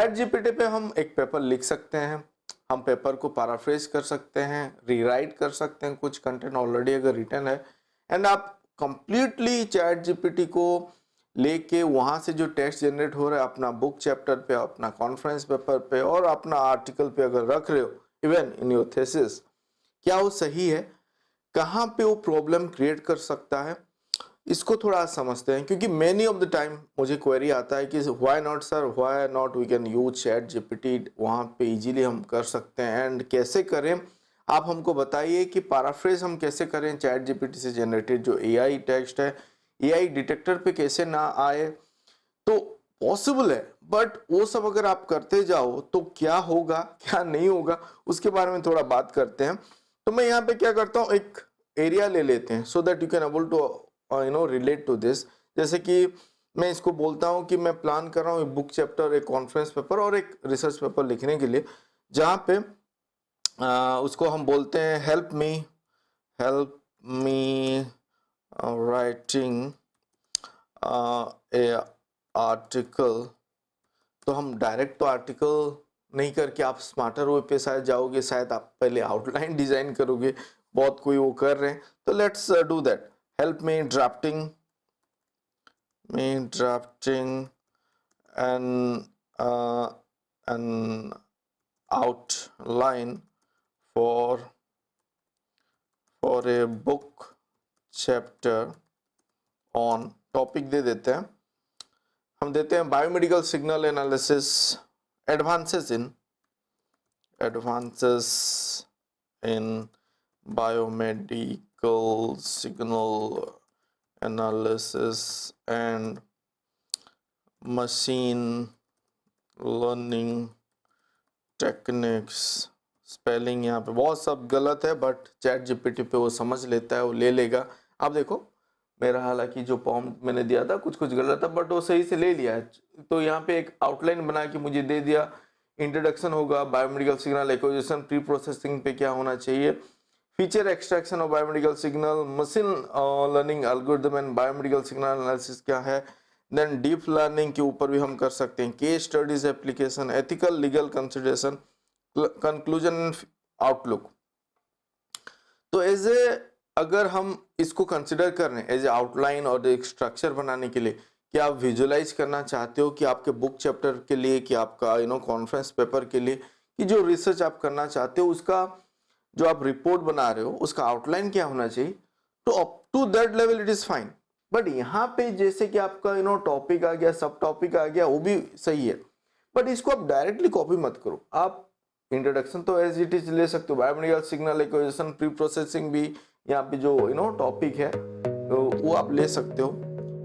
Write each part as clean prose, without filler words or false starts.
Chat GPT पे हम एक पेपर लिख सकते हैं, हम पेपर को पैराफ्रेज कर सकते हैं, रीराइट कर सकते हैं, कुछ कंटेंट ऑलरेडी अगर रिटन है, एंड आप कंप्लीटली चैट जीपीटी को लेके वहाँ से जो टेक्स्ट जनरेट हो रहा है अपना बुक चैप्टर पे, अपना कॉन्फ्रेंस पेपर पे और अपना आर्टिकल पे अगर रख रहे हो, इवन इन योर थीसिस, क्या वो सही है, कहाँ पे वो प्रॉब्लम क्रिएट कर सकता है, इसको थोड़ा समझते हैं। क्योंकि मेनी ऑफ द टाइम मुझे क्वेरी आता है कि why not sir, why not we can use ChatGPT, वहाँ पे इजीली हम कर सकते हैं, एंड कैसे करें आप हमको बताइए कि पैराफ्रेज हम कैसे करें चैट जीपीटी से जनरेटेड जो एआई टेक्स्ट है, एआई डिटेक्टर पे कैसे ना आए। तो पॉसिबल है, बट वो सब अगर आप करते जाओ तो क्या होगा क्या नहीं होगा उसके बारे में थोड़ा बात करते हैं। तो मैं यहाँ पे क्या करता हूँ, एक एरिया ले लेते हैं so that you can able to relate to this. जैसे कि मैं इसको बोलता हूँ कि मैं प्लान कर रहा हूँ एक बुक चैप्टर, एक कॉन्फ्रेंस पेपर और एक रिसर्च पेपर लिखने के लिए, जहाँ पे उसको हम बोलते हैं help me writing a article. तो हम डायरेक्ट तो आर्टिकल नहीं करके आप स्मार्टर वे पे शायद जाओगे, शायद आप पहले आउटलाइन डिजाइन करोगे, बहुत कोई वो कर रहे हैं। तो let's do that. Help me drafting an outline for a book chapter on, topic दे देते हैं, हम देते हैं biomedical signal analysis, advances in biomedical signal analysis and machine learning techniques. Spelling यहाँ पे बहुत सब गलत है, बट चैट जीपीटी पे वो समझ लेता है, वो ले लेगा। आप देखो मेरा हालांकि जो फॉर्म मैंने दिया था कुछ गलत था, बट वो सही से ले लिया है। तो यहाँ पे एक आउटलाइन बना के मुझे दे दिया, इंट्रोडक्शन होगा, biomedical signal acquisition pre processing पे क्या होना चाहिए, feature extraction of biomedical signal, machine learning algorithm and biomedical signal analysis क्या है, देन डीप लर्निंग के ऊपर भी हम कर सकते हैं, case studies application, ethical legal consideration, conclusion, outlook. तो एज ए अगर हम इसको कंसिडर कर रहे हैं एज ए आउटलाइन और एक स्ट्रक्चर बनाने के लिए, कि आप विजुअलाइज करना चाहते हो कि आपके बुक चैप्टर के लिए, कि आपका कॉन्फ्रेंस पेपर के लिए, कि जो रिसर्च आप करना चाहते हो उसका जो आप रिपोर्ट बना रहे हो उसका आउटलाइन क्या होना चाहिए, तो up to that level it is fine. But यहाँ पे जैसे कि आपका टॉपिक आ गया, सब टॉपिक आ गया, वो भी सही है, बट इसको आप डायरेक्टली कॉपी मत करो। आप इंट्रोडक्शन तो एज इट इज ले सकते हो, biomedical signal acquisition pre processing भी यहाँ पे जो टॉपिक है तो वो आप ले सकते हो।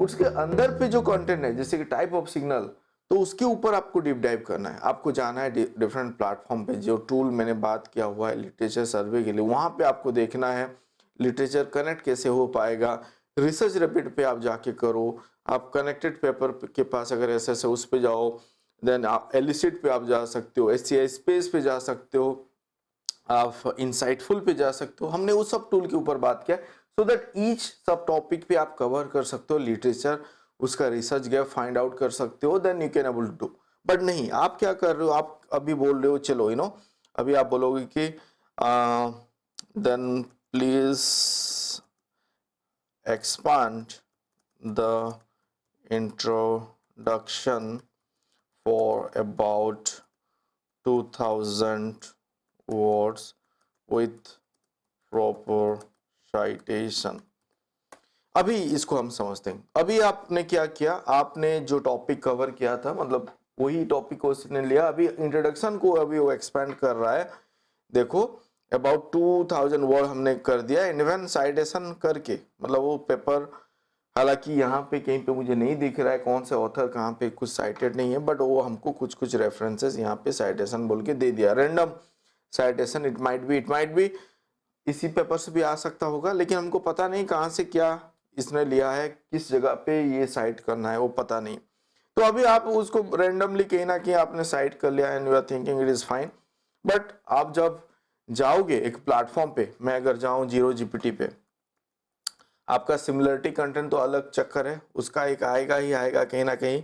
उसके अंदर पे जो कंटेंट है जैसे कि टाइप ऑफ सिग्नल, तो उसके ऊपर आपको डीप डाइव करना है, आपको जाना है डिफरेंट प्लेटफॉर्म पे, जो टूल मैंने बात किया हुआ है लिटरेचर सर्वे के लिए, वहां पे आपको देखना है लिटरेचर कनेक्ट कैसे हो पाएगा। रिसर्च रैपिड पे आप जाके करो, आप कनेक्टेड पेपर के पास अगर ऐसे उस पे जाओ, देन आप एलिसिट पे आप जा सकते हो, SCI स्पेस पे जा सकते हो, आप इंसाइटफुल पे जा सकते हो। हमने उस सब टूल के ऊपर बात किया सो दैट ईच सब टॉपिक पे आप कवर कर सकते हो, लिटरेचर उसका रिसर्च गैप फाइंड आउट कर सकते हो, then you can able to do. But नहीं, आप क्या कर रहे हो, आप अभी बोल रहे हो चलो अभी आप बोलोगे कि then please expand the introduction for about 2000 words with proper citation। अभी इसको हम समझते हैं। अभी आपने क्या किया, आपने जो टॉपिक कवर किया था, मतलब वही टॉपिक को उसने लिया, अभी इंट्रोडक्शन को अभी वो एक्सपेंड कर रहा है। देखो अबाउट 2000 वर्ड हमने कर दिया, इवन साइटेशन करके, मतलब वो पेपर हालांकि यहाँ पे कहीं पे मुझे नहीं दिख रहा है कौन से ऑथर कहाँ पे कुछ साइटेड नहीं है, बट वो हमको कुछ रेफरेंसेस यहाँ पे साइटेशन बोल के दे दिया, random citation. It might be इसी पेपर से भी आ सकता होगा, लेकिन हमको पता नहीं कहाँ से क्या इसने लिया है, किस जगह पे ये साइट करना है वो पता नहीं। तो अभी आप उसको रैंडमली कहीं ना कहीं आपने साइट कर लिया and you are thinking it is fine. But आप जब जाओगे एक प्लेटफॉर्म पे, मैं अगर जाऊं जीरो जीपीटी पे, आपका सिमिलरिटी कंटेंट तो अलग चक्कर है, उसका एक आएगा ही आएगा कहीं ना कहीं,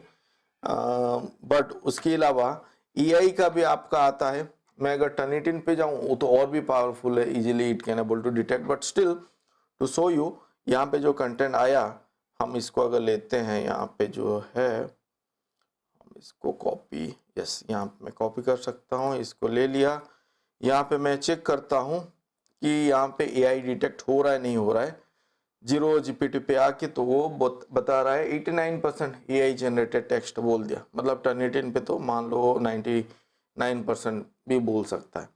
बट उसके अलावा EI का भी आपका आता है। मैं अगर Turnitin पे जाऊं वो तो और भी पावरफुल है, easily it can able to detect, but still to show you यहाँ पे जो कंटेंट आया, हम इसको अगर लेते हैं यहाँ पे जो है, हम इसको कॉपी, यस यहाँ पे मैं कॉपी कर सकता हूँ, इसको ले लिया। यहाँ पे मैं चेक करता हूँ कि यहाँ पे AI डिटेक्ट हो रहा है नहीं हो रहा है। 0GPT पे आके तो वो बता रहा है 89% AI जनरेटेड टेक्स्ट बोल दिया, मतलब Turnitin पे तो मान लो 99% भी बोल सकता है।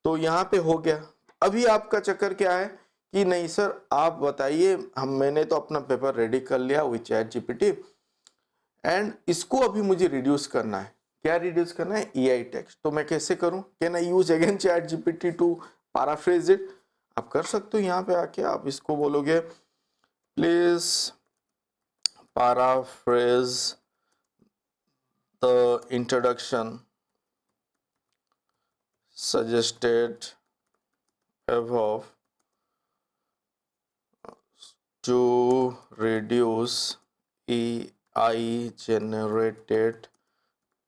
तो यहाँ पे हो गया। अभी आपका चक्कर क्या है कि नहीं सर आप बताइए, मैंने तो अपना पेपर रेडी कर लिया विद ChatGPT एंड इसको अभी मुझे रिड्यूस करना है। क्या रिड्यूस करना है? EI text. तो मैं कैसे करूं? Can I use again ChatGPT to paraphrase it? आप कर सकते हो। यहाँ पे आके आप इसको बोलोगे please paraphrase the introduction suggested above to reduce AI generated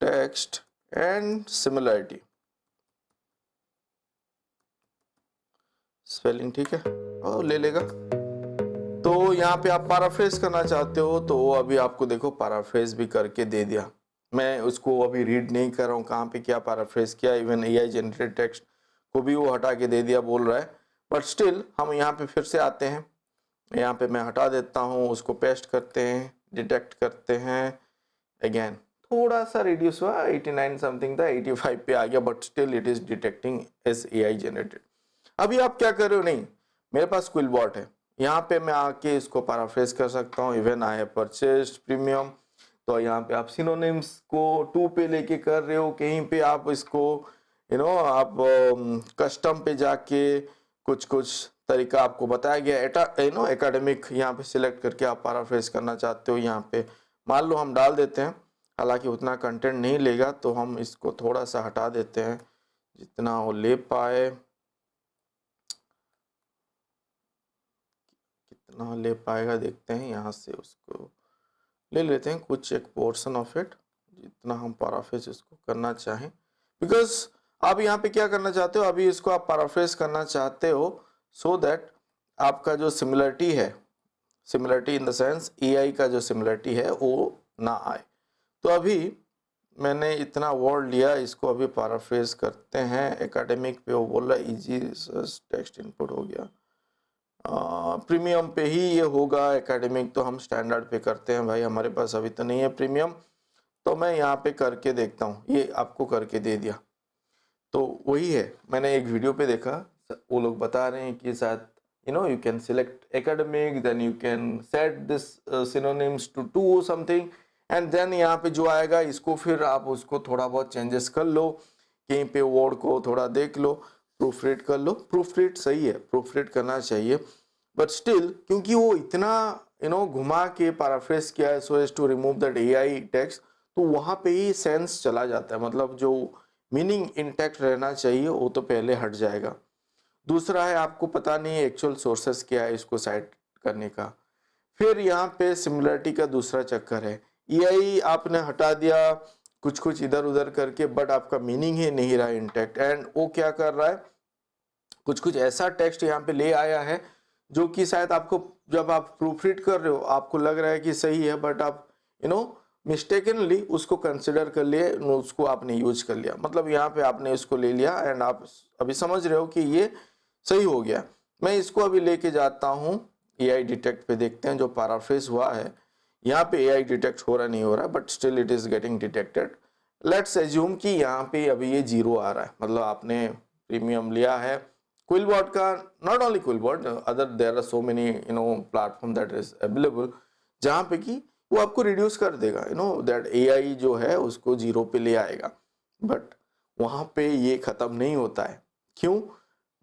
text and similarity। Spelling ठीक है और ले लेगा। तो यहाँ पे आप पैराफ्रेज करना चाहते हो तो अभी आपको देखो पैराफ्रेज भी करके दे दिया। मैं उसको अभी रीड नहीं कर रहा हूँ कहाँ पे क्या पैराफ्रेज किया, इवन AI जनरेटेड टेक्स्ट को भी वो हटा के दे दिया बोल रहा है, बट स्टिल हम यहाँ पे फिर से आते हैं। यहाँ पे मैं हटा देता हूँ, उसको पेस्ट करते हैं, डिटेक्ट करते हैं, अगेन थोड़ा सा रिड्यूस हुआ, 89 समथिंग था, 85 पे आ गया, but still it is detecting as AI generated. अभी आप क्या कर रहे हो? नहीं, मेरे पास क्विलबॉट है, यहाँ पे मैं आके इसको पैराफ्रेज कर सकता हूँ। Even I have purchased premium, तो यहाँ पे आप सिनोनिम्स को 2 पे लेके कर रहे हो, कहीं पे आप इसको आप कस्टम पे जाके कुछ कुछ तरीका आपको बताया गया, एकेडमिक यहाँ पे सिलेक्ट करके आप पैराफ्रेज करना चाहते हो। यहाँ पे मान लो हम डाल देते हैं, हालांकि उतना कंटेंट नहीं लेगा, तो हम इसको थोड़ा सा हटा देते हैं जितना वो ले पाए, कितना ले पाएगा देखते हैं। यहाँ से उसको ले लेते हैं कुछ एक पोर्शन ऑफ इट, जितना हम पैराफ्रेज इसको करना चाहें, बिकॉज आप यहाँ पे क्या करना चाहते हो, अभी इसको आप पैराफ्रेज करना चाहते हो सो दैट आपका जो सिमिलरिटी है, similarity in the sense AI का जो सिमिलरिटी है वो ना आए। तो अभी मैंने इतना वर्ड लिया, इसको अभी पैराफ्रेज करते हैं। एकेडमिक पे वो बोल रहा है इजी टेक्स्ट इनपुट हो गया, प्रीमियम पे ही ये होगा। एकेडमिक तो हम स्टैंडर्ड पे करते हैं भाई, हमारे पास अभी तो नहीं है प्रीमियम, तो मैं यहाँ पे करके देखता हूँ, ये आपको करके दे दिया। तो वही है, मैंने एक वीडियो पे देखा, वो लोग बता रहे हैं कि शायद you can select academic, then you can set this synonyms to 2 something, and then यहाँ पे जो आएगा इसको फिर आप उसको थोड़ा बहुत चेंजेस कर लो, कहीं पे वर्ड को थोड़ा देख लो, प्रूफ रीड कर लो। प्रूफ रीड सही है, प्रूफ रीड करना चाहिए, बट स्टिल क्योंकि वो इतना घुमा के पैराफ्रेज किया है so as to remove that AI text, तो वहाँ पे ही सेंस चला जाता है, मतलब जो मीनिंग इंटैक्ट रहना चाहिए वो तो पहले हट जाएगा। दूसरा है आपको पता नहीं है एक्चुअल सोर्सेस क्या है इसको साइट करने का। फिर यहाँ पे सिमिलरिटी का दूसरा चक्कर है, EI आपने हटा दिया कुछ कुछ इधर उधर करके, बट आपका मीनिंग ही नहीं रहा इंटैक्ट, एंड वो क्या कर रहा है, कुछ कुछ ऐसा टेक्स्ट यहाँ पे ले आया है जो कि शायद आपको जब आप प्रूफ रीड कर रहे हो आपको लग रहा है कि सही है, बट आप मिस्टेकनली उसको कंसिडर कर लिए, उसको आपने यूज कर लिया, मतलब यहाँ पे आपने इसको ले लिया एंड आप अभी समझ रहे हो कि ये सही हो गया। मैं इसको अभी लेके जाता हूँ AI डिटेक्ट पे, देखते हैं जो पैराफ्रेज हुआ है यहाँ पे AI डिटेक्ट हो रहा नहीं हो रहा, but still it is getting detected. Let's assume कि यहाँ पे अभी ये 0 आ रहा है, मतलब आपने प्रीमियम लिया है क्विलबॉट का, not only QuillBot, other there are so many platform that is available, जहाँ पे कि वो आपको रिड्यूस कर देगा, दैट AI जो है उसको 0 पे ले आएगा, बट वहाँ पे ये खत्म नहीं होता है। क्यों?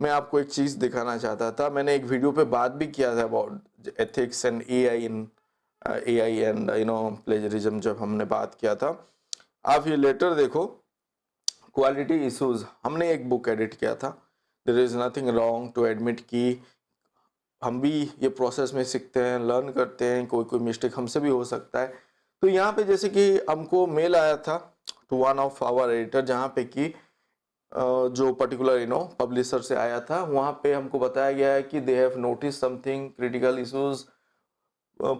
मैं आपको एक चीज दिखाना चाहता था, मैंने एक वीडियो पे बात भी किया था about ethics and AI and plagiarism, जब हमने बात किया था। आप ये लेटर देखो, क्वालिटी इश्यूज, हमने एक बुक एडिट किया था, there is nothing wrong to admit कि हम भी ये प्रोसेस में सीखते हैं, लर्न करते हैं, कोई कोई मिस्टेक हमसे भी हो सकता है। तो यहाँ पे जैसे कि हमको मेल आया था to one of our editor, जहाँ पे कि जो पर्टिकुलर पब्लिशर से आया था, वहाँ पे हमको बताया गया है कि they have notice something critical issues,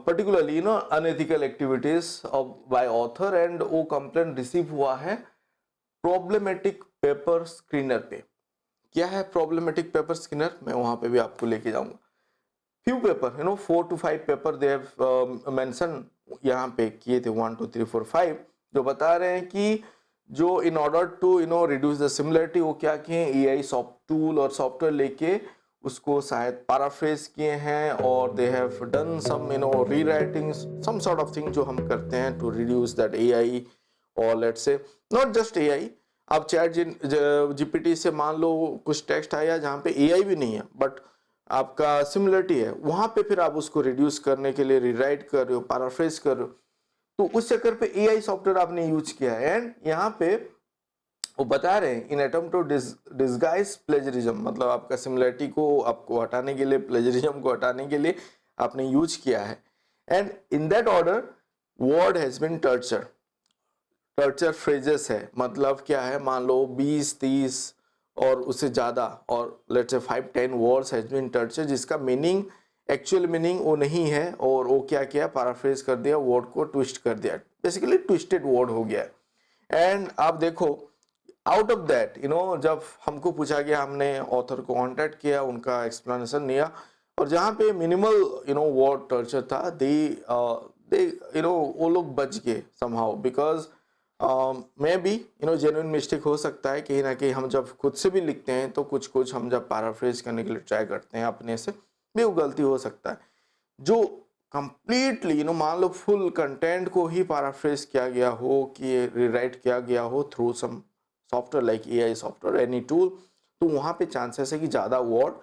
particularly unethical activities of by author, and वो कंप्लेंट रिसीव हुआ है प्रॉब्लमेटिक पेपर स्क्रीनर पे। क्या है प्रॉब्लमेटिक पेपर स्क्रीनर, मैं वहां पे भी आपको लेके जाऊंगा। Few paper 4 to 5 paper they have mention यहाँ पे किए थे, 1 2 3 4 5, जो बता रहे हैं कि जो in order to reduce the similarity, वो क्या किए, एआई सॉफ्ट टूल और सॉफ्टवेयर लेके उसको शायद पैराफ्रेज किए हैं, और they have done some rewriting some sort of thing जो हम करते हैं टू रिड्यूस दैट एआई, और let's say not just AI, आप चैट जीपीटी से मान लो कुछ टेक्स्ट आया जहाँ पे एआई भी नहीं है बट आपका सिमिलरिटी है, वहां पे फिर आप उसको रिड्यूस करने के लिए रीराइट कर रहे हो, पैराफ्रेज कर रहे हो, तो उस चक्कर पे एआई सॉफ्टवेयर आपने यूज किया है। एंड यहाँ पे वो बता रहे हैं इन अटेम्प्ट टू डिस्गाइज प्लेजरिज्म, मतलब आपका सिमिलरिटी को आपको हटाने के लिए, प्लेजरिज्म को हटाने के लिए आपने यूज किया है। And in that order word has been torture, torture phrases है, मतलब क्या है, मान लो 20-30 और उससे ज़्यादा, और let's say 5-10 words has been torture, जिसका मीनिंग एक्चुअल मीनिंग वो नहीं है, और वो क्या किया, पैराफ्रेज कर दिया, वर्ड को ट्विस्ट कर दिया, बेसिकली ट्विस्टेड वर्ड हो गया। एंड आप देखो आउट ऑफ दैट जब हमको पूछा गया, हमने ऑथर को कॉन्टैक्ट किया, उनका एक्सप्लेनेशन लिया, और जहाँ पे मिनिमल वर्ड टर्चर था, दे वो लोग बच गए somehow, because may be genuine mistake हो सकता है, कहीं ना कहीं हम जब खुद से भी लिखते हैं तो कुछ कुछ हम जब पैराफ्रेज करने के लिए ट्राई करते हैं अपने से भी, वो गलती हो सकता है। जो कंप्लीटली मान लो फुल कंटेंट को ही पैराफ्रेज किया गया हो, कि रिराइट किया गया हो through some software like AI software, any tool, तो वहाँ पे चांसेस है कि ज़्यादा वर्ड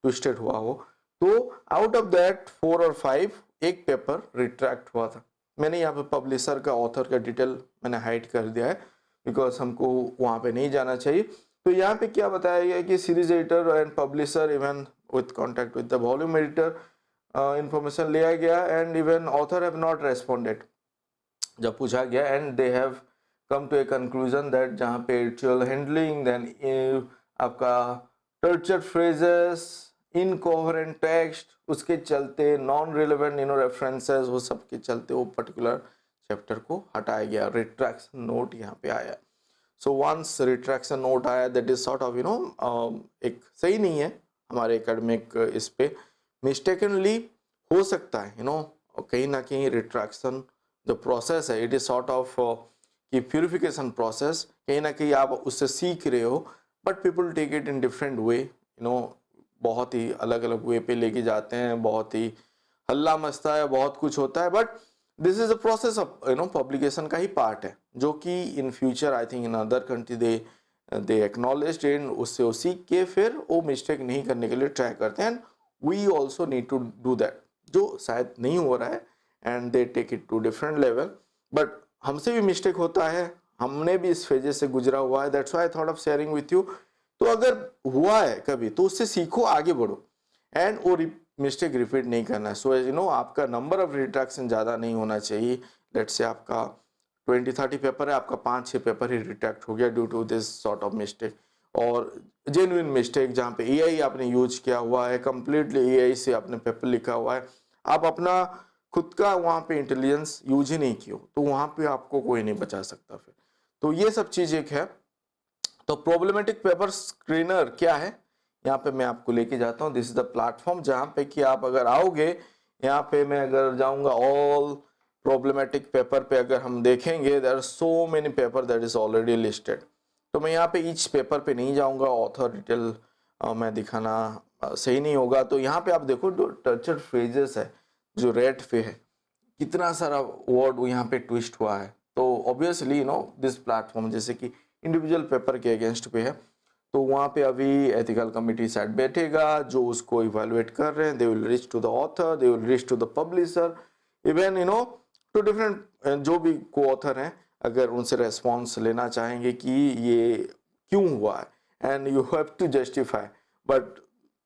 ट्विस्टेड हुआ हो। तो आउट ऑफ दैट 4 और 5 एक पेपर रिट्रैक्ट हुआ था। मैंने यहाँ पे पब्लिशर का, ऑथर का डिटेल मैंने हाइड कर दिया है, बिकॉज हमको वहाँ पे नहीं जाना चाहिए। तो यहाँ पे क्या बताया गया कि series editor and publisher even with contact with the volume editor information लिया गया, and even author have not responded जब पूछा गया, and they have come to a conclusion that जहाँ पे एडिटोरियल हैंडलिंग, देन आपका टर्चर फ्रेजेस, इनकोहेरेंट टेक्स्ट, उसके चलते नॉन रिलेवेंट रेफरेंसेस, वो सब के चलते वो पर्टिकुलर चैप्टर को हटाया गया, रिट्रैक्शन नोट यहाँ पे आया। सो वंस रिट्रैक्शन नोट आया, दैट इज सॉर्ट ऑफ एक सही नहीं है हमारे एकेडमिक इस पे, मिस्टेकनली हो सकता है कहीं ना कहीं रिट्रैक्शन जो प्रोसेस है, इट इज सॉर्ट ऑफ कि प्यूरिफिकेशन प्रोसेस, कहीं ना कहीं आप उससे सीख रहे हो, but people take it in different way, बहुत ही अलग अलग वे पे लेके जाते हैं, बहुत ही हल्ला मचता है, बहुत कुछ होता है, but this is a process of publication का ही पार्ट है, जो कि in future I think in other country they acknowledged, and उससे वो सीख के फिर वो मिस्टेक नहीं करने के लिए ट्राई करते हैं, and we also need to do that, जो शायद नहीं हो रहा है, and they take it to different level, but हमसे भी मिस्टेक होता है, हमने भी इस फेजेस से गुजरा हुआ है, that's why I thought of sharing with you. तो अगर हुआ है कभी तो उससे सीखो, आगे बढ़ो, एंड वो मिस्टेक रिपीट नहीं करना है। सो एज आपका नंबर ऑफ रिट्रैक्शन ज़्यादा नहीं होना चाहिए, लेट्स से आपका 20-30 पेपर है, आपका 5-6 पेपर ही रिट्रैक्ट हो गया due to this sort of mistake, और जेन्युइन मिस्टेक जहाँ पे एआई आपने यूज किया हुआ है, कंप्लीटली एआई से आपने पेपर लिखा हुआ है, आप अपना खुद का वहाँ पे इंटेलिजेंस यूज ही नहीं किया, तो वहाँ पे आपको कोई नहीं बचा सकता फिर। तो ये सब चीज़ एक है। तो प्रॉब्लमेटिक पेपर स्क्रीनर क्या है, यहाँ पे मैं आपको लेके जाता हूँ। दिस इज द प्लेटफॉर्म जहाँ पे कि आप अगर आओगे, यहाँ पे मैं अगर जाऊँगा ऑल प्रॉब्लमेटिक पेपर पे, अगर हम देखेंगे there are so many paper that is already listed. तो मैं यहाँ पे ईच पेपर पे नहीं जाऊँगा, ऑथर डिटेल मैं दिखाना सही नहीं होगा। तो यहाँ पे आप देखो जो टर्चर फ्रेजेस है, जो रेड पे है, कितना सारा वर्ड यहाँ पे ट्विस्ट हुआ है। तो ऑब्वियसली दिस प्लेटफॉर्म जैसे कि इंडिविजुअल पेपर के अगेंस्ट पे है, तो वहाँ पे अभी एथिकल कमिटी साइड बैठेगा जो उसको इवेलुएट कर रहे हैं, they will reach to the author, they will reach to the publisher, even to different जो भी को ऑथर हैं, अगर उनसे रेस्पॉन्स लेना चाहेंगे कि ये क्यों हुआ है, and you have to justify. But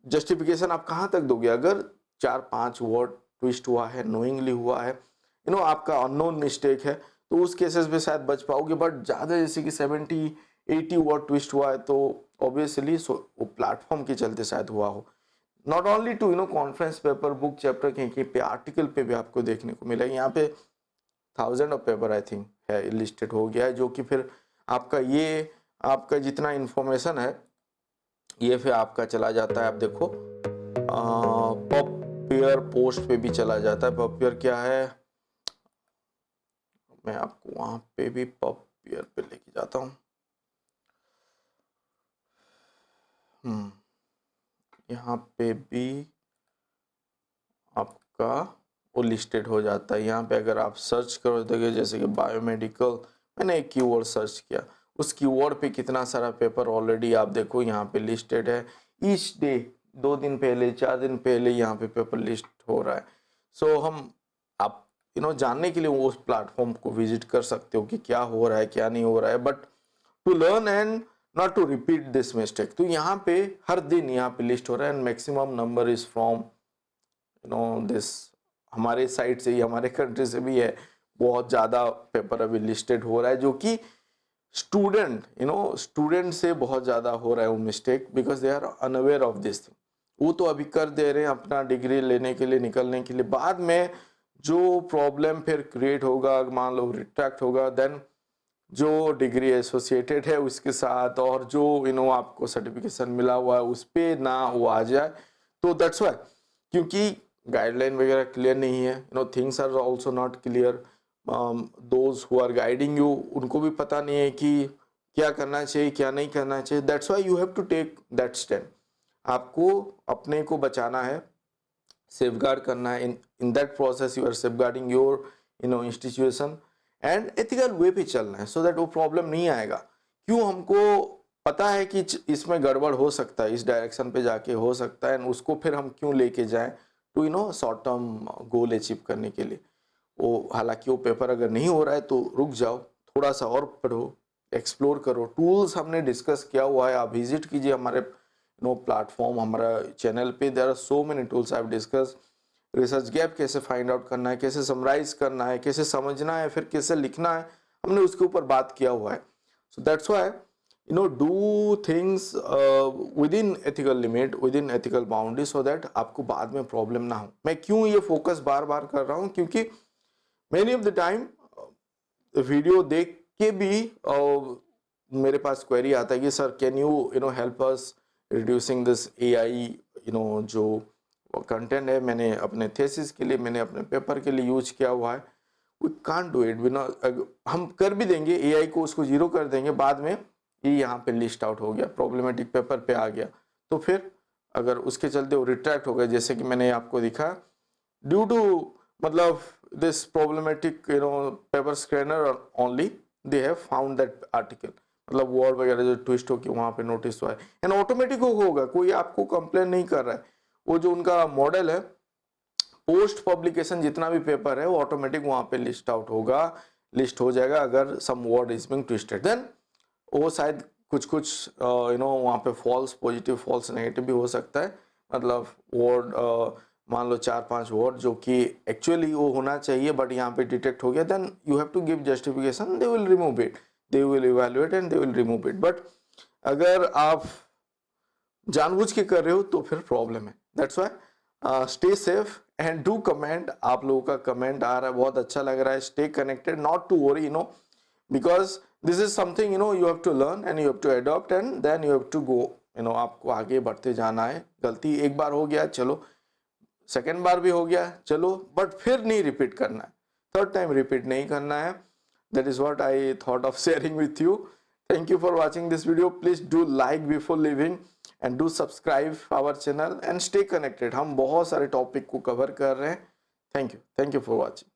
justification आप कहाँ तक दोगे अगर 4-5 वर्ड ट्विस्ट हुआ है, नोइंगली हुआ है, आपका अननोन मिस्टेक है, तो उस केसेस में शायद बच पाओगे, बट ज़्यादा जैसे कि 70-80 वर्ड ट्विस्ट हुआ है तो ऑब्वियसली वो प्लेटफॉर्म के चलते शायद हुआ हो। Not only to conference paper, book chapter, कहीं पे आर्टिकल पे भी आपको देखने को मिलेगा। यहाँ पे 1000 ऑफ पेपर आई थिंक है लिस्टेड हो गया है, जो कि फिर आपका जितना इंफॉर्मेशन है ये फिर आपका चला जाता है। आप देखो पॉपुलर पोस्ट पे भी चला जाता है। पॉपुलर क्या है, मैं आपको वहां पे भी पॉपुलर पे लेके जाता हूँ। यहाँ पे भी आपका वो लिस्टेड हो जाता है। यहाँ पे अगर आप सर्च करो देखिए, जैसे कि बायोमेडिकल, मैंने एक कीवर्ड सर्च किया, उस कीवर्ड पे कितना सारा पेपर ऑलरेडी आप देखो यहाँ पे लिस्टेड है। ईच डे 2 दिन पहले 4 दिन पहले यहाँ पे पेपर लिस्ट हो रहा है। सो आप जानने के लिए वो उस प्लेटफॉर्म को विजिट कर सकते हो कि क्या हो रहा है क्या नहीं हो रहा है, but to learn and not to repeat this mistake. तो यहाँ पे हर दिन यहाँ पे लिस्ट हो रहा है and maximum number is from this, हमारे साइड से ही, हमारे कंट्री से भी है। बहुत ज़्यादा पेपर अभी लिस्टेड हो रहा है, जो कि स्टूडेंट से बहुत ज़्यादा हो रहा है वो mistake, because they are unaware of this thing. वो तो अभी कर दे रहे हैं अपना डिग्री लेने के लिए, निकलने के लिए, बाद में जो प्रॉब्लम फिर क्रिएट होगा, मान लो रिट्रैक्ट होगा, देन जो डिग्री एसोसिएटेड है उसके साथ और जो आपको सर्टिफिकेशन मिला हुआ है उस पर ना वो आ जाए। तो दैट्स वाई, क्योंकि गाइडलाइन वगैरह क्लियर नहीं है, things are also not clear. Those who are guiding you, उनको भी पता नहीं है कि क्या करना चाहिए क्या नहीं करना चाहिए। That's why you have to take that stand. आपको अपने को बचाना है, सेफगार्ड करना है। In that process you are safeguarding your institution and ethical way पे चलना है, सो दैट वो प्रॉब्लम नहीं आएगा। क्यों, हमको पता है कि इसमें गड़बड़ हो सकता है, इस डायरेक्शन पे जाके हो सकता है, उसको फिर हम क्यों लेके जाएं to short term goal achieve करने के लिए। वो हालांकि वो पेपर अगर नहीं हो रहा है तो रुक जाओ, थोड़ा सा और पढ़ो, एक्सप्लोर करो। टूल्स हमने डिस्कस किया हुआ है, आप विजिट कीजिए हमारे प्लेटफॉर्म, हमारा चैनल पे। There are so many tools I have discuss. Research gap कैसे फाइंड आउट करना है, कैसे समराइज करना है, कैसे समझना है, फिर कैसे लिखना है, हमने उसके ऊपर बात किया हुआ है। So that's why do things with in ethical limit, with in ethical boundary, so that आपको बाद में प्रॉब्लम ना हो। मैं क्यों ये फोकस बार बार कर रहा हूँ, क्योंकि many of the time video देख के भी मेरे पास क्वेरी आता है कि sir can you help us reducing this AI जो कंटेंट है, मैंने अपने थेसिस के लिए, मैंने अपने पेपर के लिए यूज किया हुआ है। वी कांट डू इट, हम कर भी देंगे AI को, उसको 0 कर देंगे, बाद में ये यहाँ पे लिस्ट आउट हो गया, प्रॉब्लमेटिक पेपर पे आ गया, तो फिर अगर उसके चलते वो रिट्रैक्ट हो गया, जैसे कि मैंने आपको दिखा, ड्यू टू मतलब this problematic paper scanner only they have found that article, मतलब वर्ड वगैरह जो ट्विस्ट हो के वहां पे नोटिस हुआ है। एंड ऑटोमेटिक होगा, कोई आपको कंप्लेन नहीं कर रहा है। वो जो उनका मॉडल है, पोस्ट पब्लिकेशन जितना भी पेपर है वो ऑटोमेटिक वहां पे लिस्ट आउट होगा, लिस्ट हो जाएगा। अगर some word is being twisted, then वो शायद कुछ वहां पे फॉल्स पॉजिटिव, फॉल्स नेगेटिव भी हो सकता है। मतलब वर्ड मान लो 4-5 वर्ड जो कि एक्चुअली वो होना चाहिए बट यहाँ पे डिटेक्ट हो गया, then you have to give justification, they will remove it, they will evaluate and they will remove it. But अगर आप जानबूझ के कर रहे हो तो फिर प्रॉब्लम है। That's why stay safe and do comment. आप लोगों का कमेंट आ रहा है, बहुत अच्छा लग रहा है। Stay connected, not to worry, because this is something you have to learn and you have to adopt and then you have to go. आपको आगे बढ़ते जाना है। गलती एक बार हो गया, चलो, सेकेंड बार भी हो गया, चलो, बट फिर नहीं रिपीट करना है, थर्ड टाइम रिपीट नहीं करना है। That is what I thought of sharing with you. Thank you for watching this video. Please do like before leaving and do subscribe our channel and stay connected. हम बहुत सारे topic को cover कर रहे हैं। Thank you for watching.